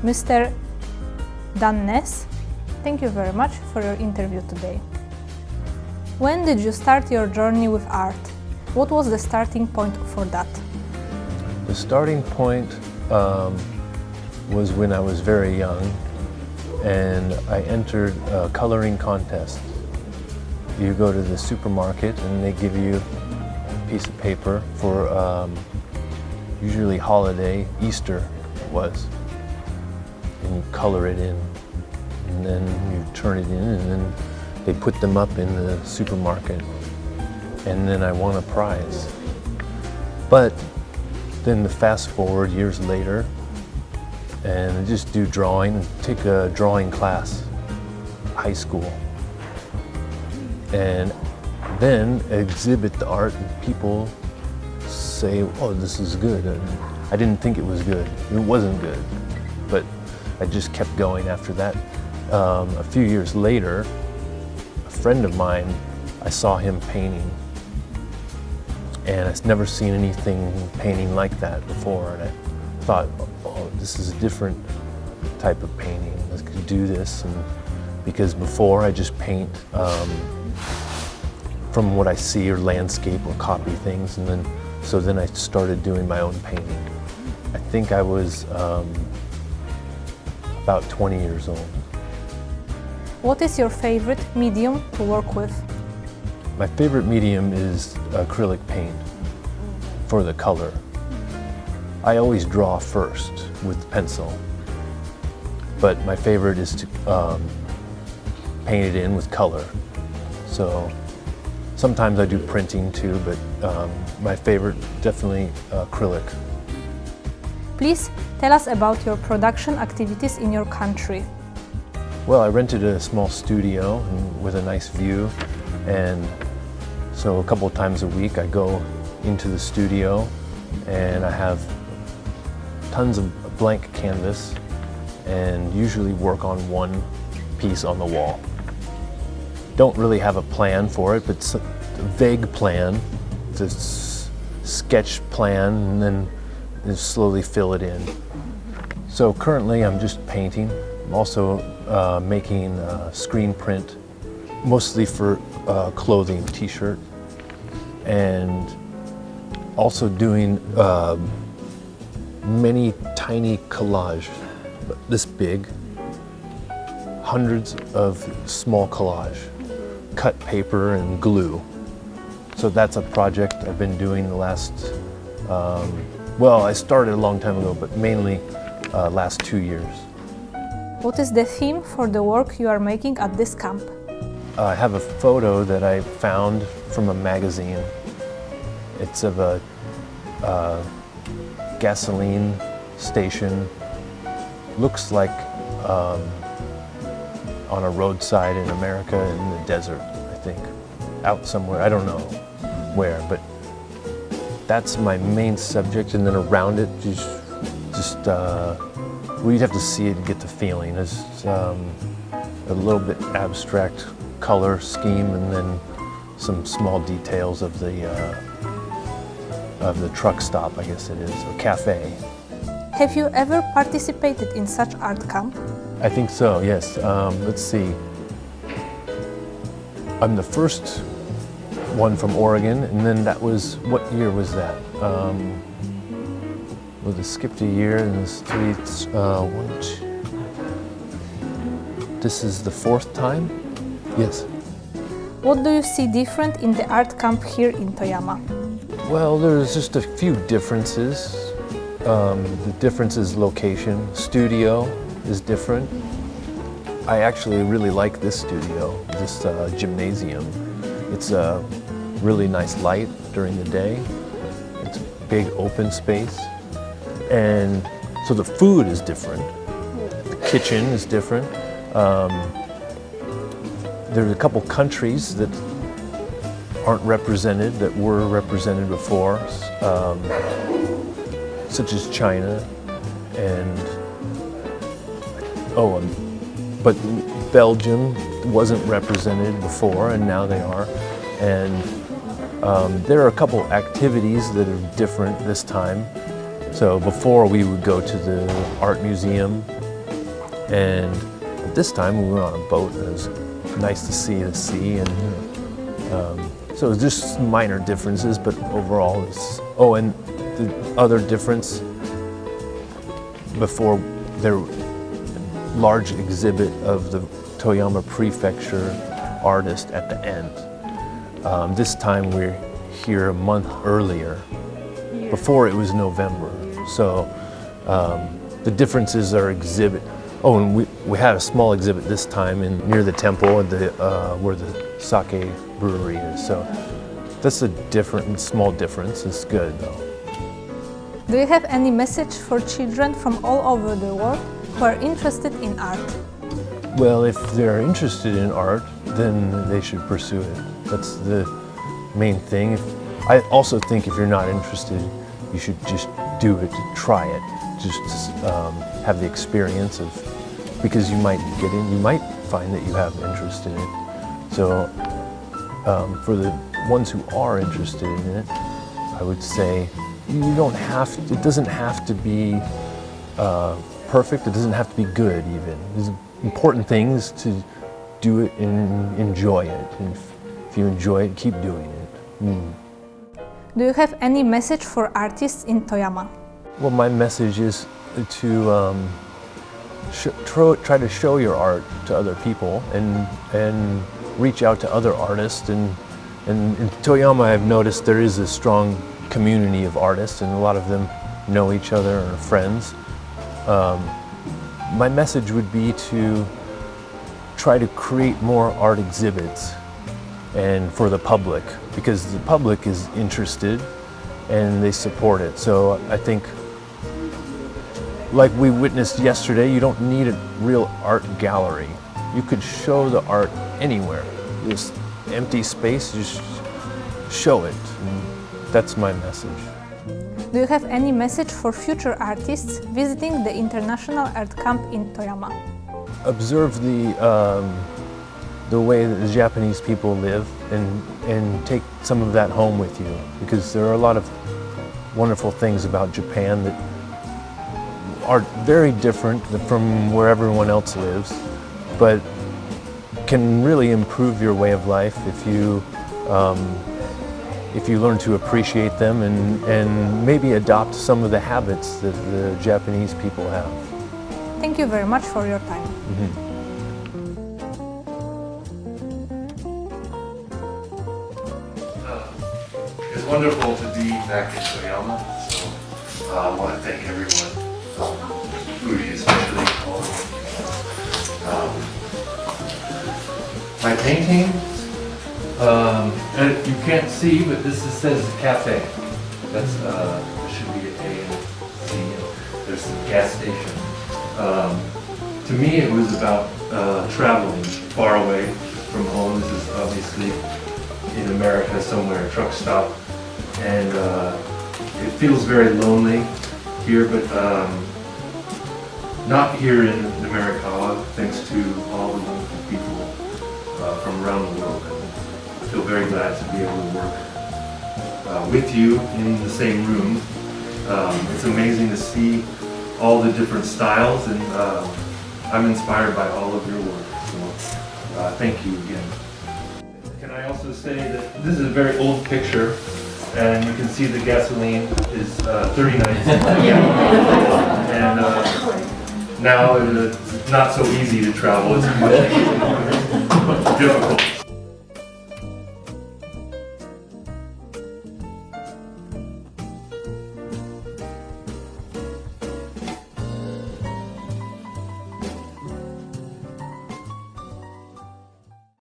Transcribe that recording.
Mr. NESS, thank you very much for your interview today. When did you start your journey with art? What was the starting point for that? The starting point was when I was very young and I entered a coloring contest. You go to the supermarket and they give you a piece of paper for usually holiday, Easter was, and you color it in and then you turn it in and then they put them up in the supermarket and then I won a prize. But then the fast forward years later and I just do drawing, take a drawing class, high school, and then exhibit the art and people say, oh, this is good. And I didn't think it was good. It wasn't good, but I just kept going after that. A few years later, a friend of mine, I saw him painting and I'd never seen anything painting like that before, and I thought, oh, this is a different type of painting. I could do this, and because before I just paint from what I see or landscape or copy things, and then I started doing my own painting. I think I was about 20 years old. What is your favorite medium to work with? My favorite medium is acrylic paint for the color. I always draw first with pencil, but my favorite is to paint it in with color. So sometimes I do printing too, but my favorite definitely acrylic. Please tell us about your production activities in your country. Well, I rented a small studio with a nice view, and so a couple of times a week I go into the studio and I have tons of blank canvas and usually work on one piece on the wall. Don't really have a plan for it, but it's a vague plan. It's a sketch plan and then slowly fill it in. So currently I'm just painting. I'm also making screen print, mostly for clothing, t-shirt, and also doing many tiny collage, this big, hundreds of small collage, cut paper and glue. So that's a project I've been doing the last, well, I started a long time ago, but mainly last 2 years. What is the theme for the work you are making at this camp? I have a photo that I found from a magazine. It's of a gasoline station. Looks like on a roadside in America in the desert, I think. Out somewhere, I don't know where, but that's my main subject, and then around it, well, you'd have to see it and get the feeling. It's a little bit abstract color scheme, and then some small details of the truck stop, I guess it is, a cafe. Have you ever participated in such art camp? I think so, yes. Let's see. I'm the first one from Oregon, and then that was, what year was that? Well, it skipped a year, and there's this is the fourth time? Yes. What do you see different in the art camp here in Toyama? Well, there's just a few differences. The difference is location. Studio is different. I actually really like this studio, this gymnasium. It's a really nice light during the day. It's a big open space. And so the food is different. The kitchen is different. There's a couple countries that aren't represented, that were represented before, such as China and, but Belgium wasn't represented before, and now they are. And there are a couple activities that are different this time. So before we would go to the art museum And at this time we were on a boat, and it was nice to see the sea, and so it was just minor differences, but overall it's, oh, and the other difference, before their large exhibit of the Toyama Prefecture artist at the end. This time we're here a month earlier. Before it was November, so the differences are exhibit. Oh, and we had a small exhibit this time near the temple at where the sake brewery is. So that's a small difference. It's good though. Do you have any message for children from all over the world who are interested in art? Well, if they're interested in art, then they should pursue it. That's the main thing. I also think if you're not interested, you should just do it, try it, just have the experience of, because you might get in, you might find that you have interest in it. So for the ones who are interested in it, I would say you don't have to, it doesn't have to be perfect, it doesn't have to be good even. There's important things to do it and enjoy it. And if you enjoy it, keep doing it. Do you have any message for artists in Toyama? Well, my message is to try to show your art to other people and reach out to other artists. And in Toyama, I've noticed there is a strong community of artists, and a lot of them know each other and are friends. My message would be to try to create more art exhibits and for the public, because the public is interested and they support it. So I think, like we witnessed yesterday, you don't need a real art gallery. You could show the art anywhere. This empty space, just show it. And that's my message. Do you have any message for future artists visiting the International Art Camp in Toyama? Observe the way that the Japanese people live and take some of that home with you, because there are a lot of wonderful things about Japan that are very different from where everyone else lives, but can really improve your way of life if you learn to appreciate them and maybe adopt some of the habits that the Japanese people have. Thank you very much for your time. It's wonderful to be back in Toyama, so I want to thank everyone, Rudy especially. My painting, and you can't see, but this says cafe. That's there should be an A and a C. There's the gas station. To me, it was about traveling far away from home. This is obviously in America somewhere, a truck stop, and it feels very lonely here, but not here in Amerikawa, thanks to all the wonderful people from around the world. I feel very glad to be able to work with you in the same room. It's amazing to see all the different styles, and I'm inspired by all of your work, so thank you again. Can I also say that this is a very old picture, and you can see the gasoline is 39 cents. And now it's not so easy to travel, it's much difficult.